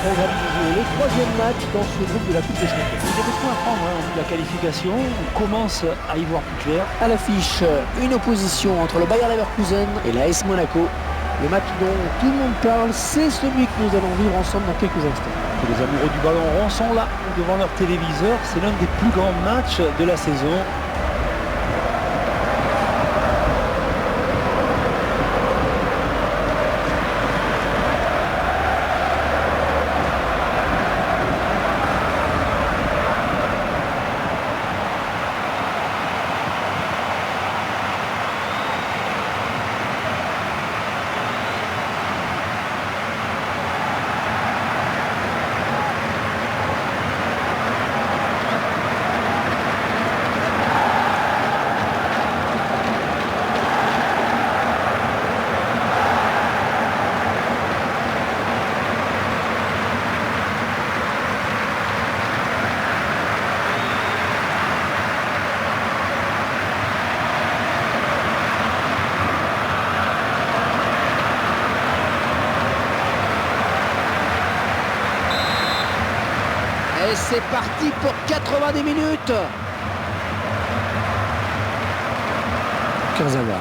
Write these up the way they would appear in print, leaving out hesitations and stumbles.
programme du jour, le troisième match dans ce groupe de la Coupe des Champions. Il y a des points à prendre en vue de la qualification. On commence à y voir plus clair. À l'affiche, une opposition entre le Bayer Leverkusen et la AS Monaco. Le match dont tout le monde parle, c'est celui que nous allons vivre ensemble dans quelques instants. Et les amoureux du ballon rond sont là, devant leur téléviseur. C'est l'un des plus grands matchs de la saison. Et c'est parti pour 90 minutes. Kurzawa.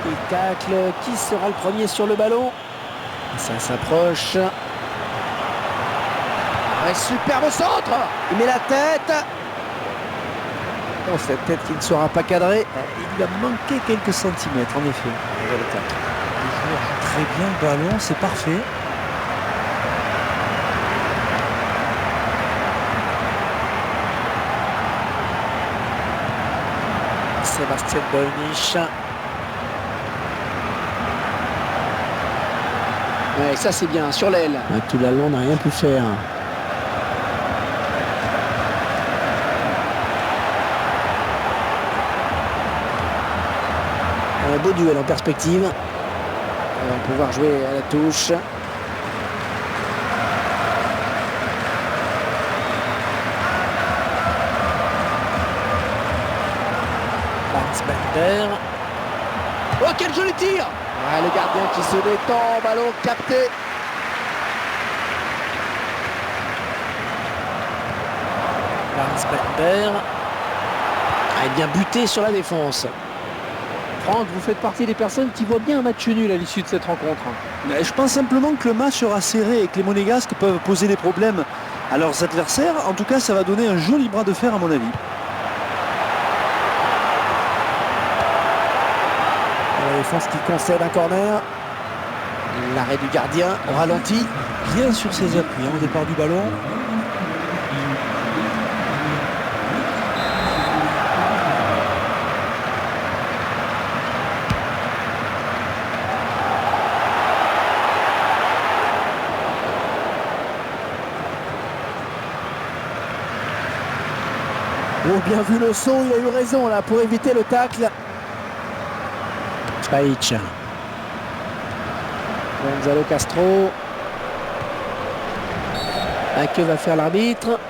Il tacle. Qui sera le premier sur le ballon? Ça s'approche. Un superbe centre. Il met la tête. Oh, cette tête qui ne sera pas cadrée. Il lui a manqué quelques centimètres, en effet. Le joueur joue très bien le ballon, c'est parfait. Sébastien Bolnich. Ouais, ça c'est bien, sur l'aile. Tout l'allemand n'a rien pu faire. Un beau duel en perspective. On va pouvoir jouer à la touche. Bender. Oh, quel joli tir! Ouais, le gardien qui se détend, ballon capté. Lars Bender. Ah, bien buté sur la défense. Franck, vous faites partie des personnes qui voient bien un match nul à l'issue de cette rencontre. Mais je pense simplement que le match sera serré et que les Monégasques peuvent poser des problèmes à leurs adversaires. En tout cas, ça va donner un joli bras de fer à mon avis. La défense qui concède un corner. L'arrêt du gardien au ralenti. Bien sur ses appuis au départ du ballon. Oh, bien vu le saut, il a eu raison là pour éviter le tacle. Spajic. Gonzalo Castro. Que va faire l'arbitre?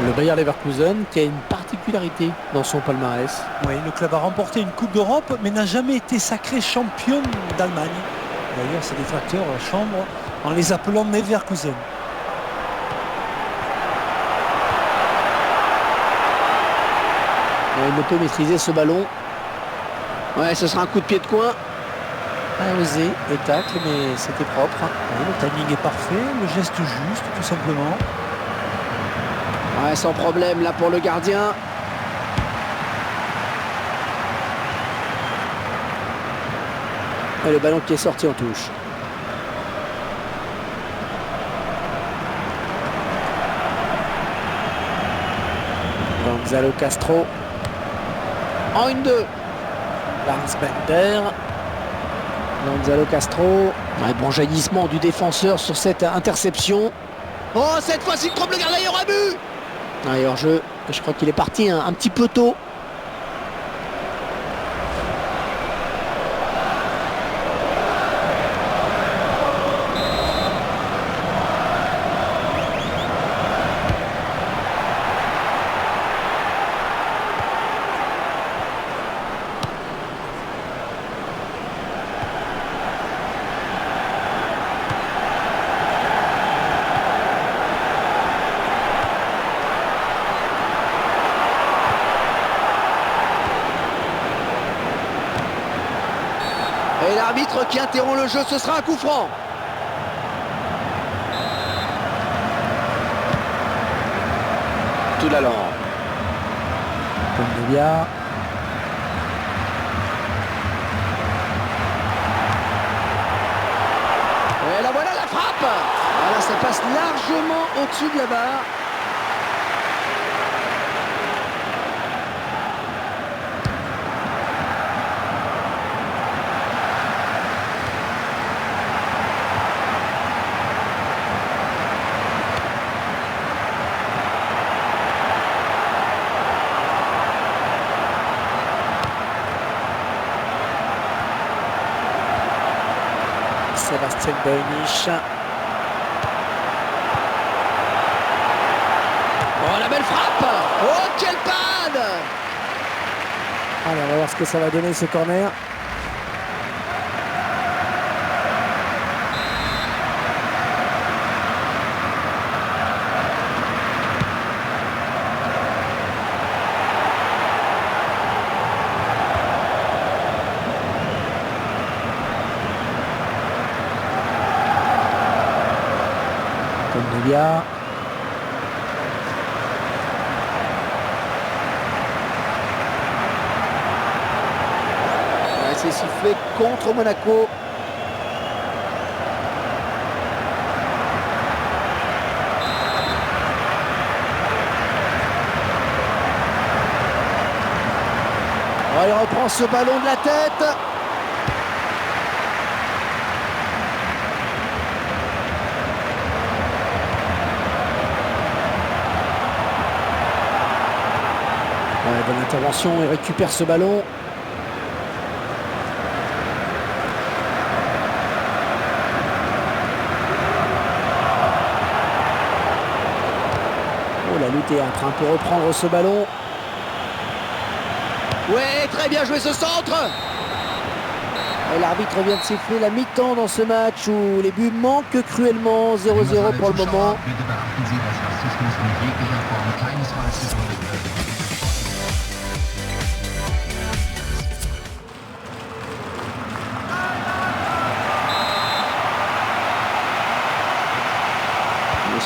Le Bayer Leverkusen qui a une particularité dans son palmarès. Oui, le club a remporté une Coupe d'Europe mais n'a jamais été sacré champion d'Allemagne. D'ailleurs, ses détracteurs chambrent en les appelant Leverkusen. Il ne peut maîtriser ce ballon. Ouais, ce sera un coup de pied de coin. A osé le tacle, mais c'était propre. Ouais, le timing est parfait, le geste juste, tout simplement. Ouais, sans problème là pour le gardien. Et le ballon qui est sorti en touche. Gonzalo Castro. En 1-2. Lars Bender. Gonzalo Castro. Ouais, bon jaillissement du défenseur sur cette interception. Oh, cette fois-ci, il trompe le gardien, il y aura but. Ouais, hors-jeu, je crois qu'il est parti un petit peu tôt. l'arbitre qui interrompt le jeu, ce sera un coup franc. Tout l'allant. Kondogbia. Et la voilà la frappe. Voilà, ça passe largement au-dessus de la barre. Sébastien Boenisch. Oh, la belle frappe. Oh, quelle panne. Allez, on va voir ce que ça va donner ce corner. Kondogbia. C'est sifflé contre Monaco. Oh, il reprend ce ballon de la tête. Ouais, bonne intervention, il récupère ce ballon. Oh, la lutte est en train pour reprendre ce ballon. Ouais, très bien joué ce centre. Et l'arbitre vient de siffler la mi-temps dans ce match où les buts manquent cruellement. 0-0 pour le moment. Bitte beachten Sie, dass Rassismus in jeglicher Form keinesfalls geduldet wird.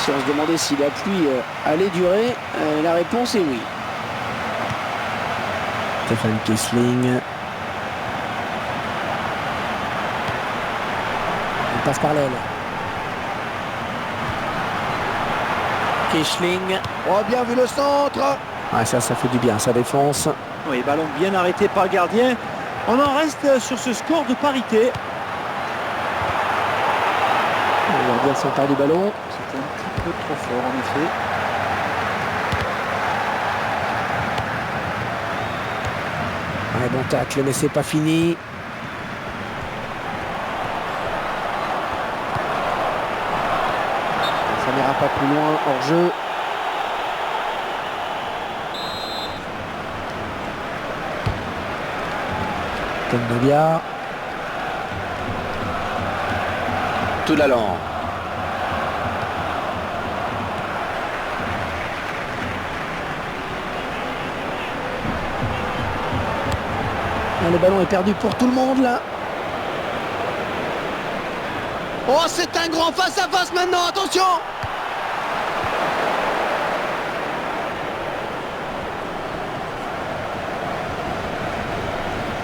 Si on se demandait si la pluie allait durer, la réponse est oui. Stefan Kessling. Il passe par l'aile. Kessling. Oh, bien vu le centre. Ah, ça fait du bien, sa défense. Oui, ballon bien arrêté par le gardien. On en reste sur ce score de parité. Le gardien s'empare du ballon. C'était un petit peu trop fort en effet. Ouais, bon tacle, mais c'est pas fini. Ça n'ira pas plus loin hors jeu. Kondogbia. Tout l'allant. Le ballon est perdu pour tout le monde là. Oh, c'est un grand face-à-face maintenant, attention.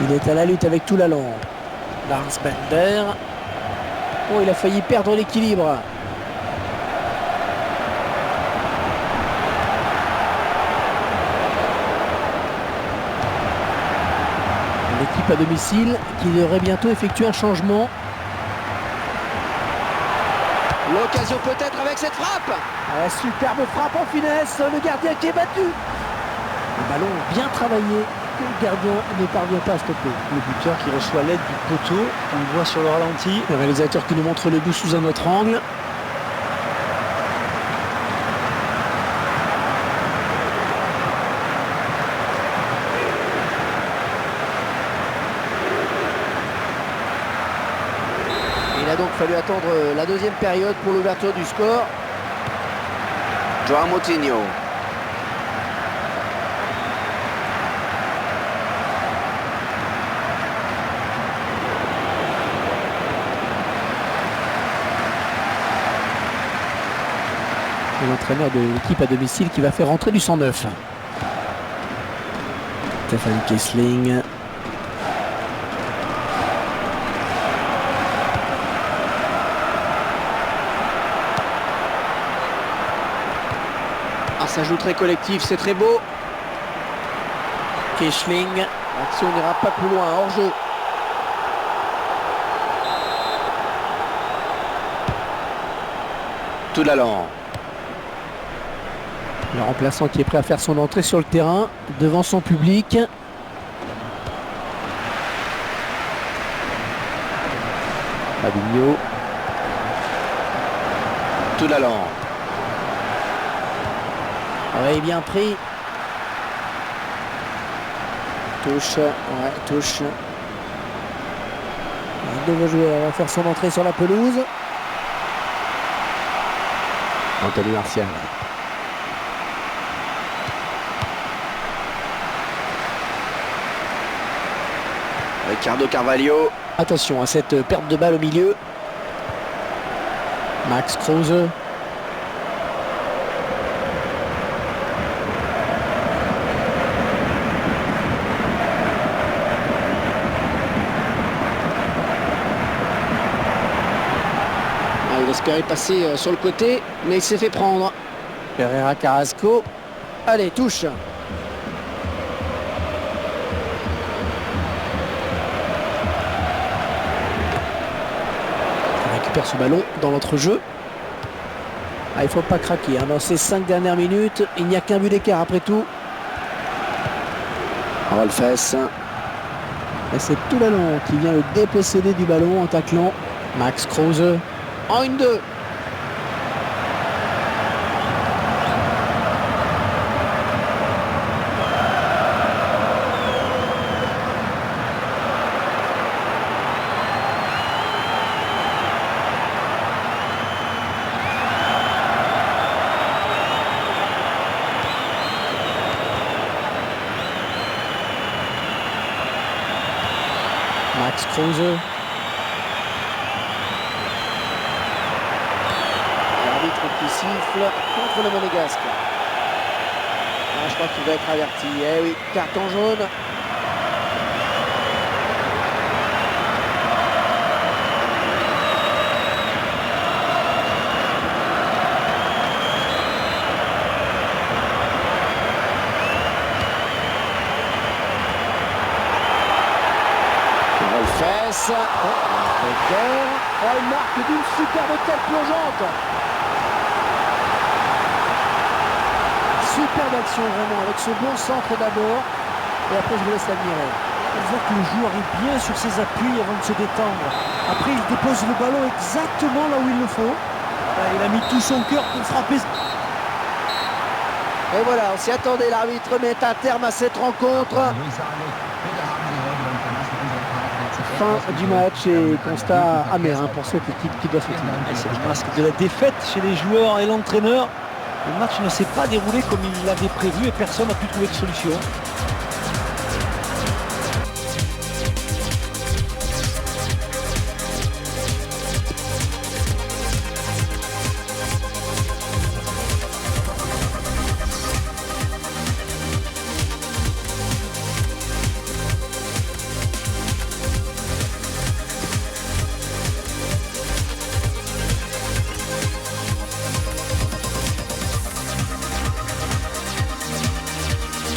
Il est à la lutte avec tout l'allant. Lars Bender. Oh, il a failli perdre l'équilibre. L'équipe à domicile qui devrait bientôt effectuer un changement. L'occasion peut-être avec cette frappe. Superbe frappe en finesse, le gardien qui est battu. Le ballon bien travaillé, que le gardien ne parvient pas à stopper. Le buteur qui reçoit l'aide du poteau, on le voit sur le ralenti. Le réalisateur qui nous montre le but sous un autre angle. Il a donc fallu attendre la deuxième période pour l'ouverture du score. Joao Moutinho. C'est l'entraîneur de l'équipe à domicile qui va faire rentrer du 109. Stefan Kessling. Ah, ça joue très collectif, c'est très beau. Kessling. L'action n'ira pas plus loin, hors jeu. Toulalan. Le remplaçant qui est prêt à faire son entrée sur le terrain devant son public. Fabinho. Toulalan. Oui, bien pris. Touche, ouais, touche. Un nouveau joueur va faire son entrée sur la pelouse. Anthony Martial. Ricardo Carvalho. Attention à cette perte de balle au milieu. Max Kruse. Il espérait passer sur le côté, mais il s'est fait prendre. Pereira Carrasco. Allez, touche. Il récupère ce ballon dans l'entrejeu. Ah, il ne faut pas craquer. Dans ces 5 dernières minutes, il n'y a qu'un but d'écart après tout. Rolfes. Et c'est Toulalan qui vient le déposséder du ballon en taclant. Max Kruse. En 1-2. Max Kruse. Qui siffle contre le Monégasque. Ah, je crois qu'il va être averti. Eh oui, carton jaune. Rolfes. Oh, il marque d'une superbe tête plongeante. Superbe action vraiment, avec ce bon centre d'abord, et après je vous laisse l'admirer. On voit que le joueur est bien sur ses appuis avant de se détendre. Après il dépose le ballon exactement là où il le faut. Il a mis tout son cœur pour frapper. Et voilà, on s'y attendait, l'arbitre met un terme à cette rencontre. Fin du match et constat amer pour cette équipe qui doit se tenir. C'est le masque de la défaite chez les joueurs et l'entraîneur. Le match ne s'est pas déroulé comme il l'avait prévu et personne n'a pu trouver de solution.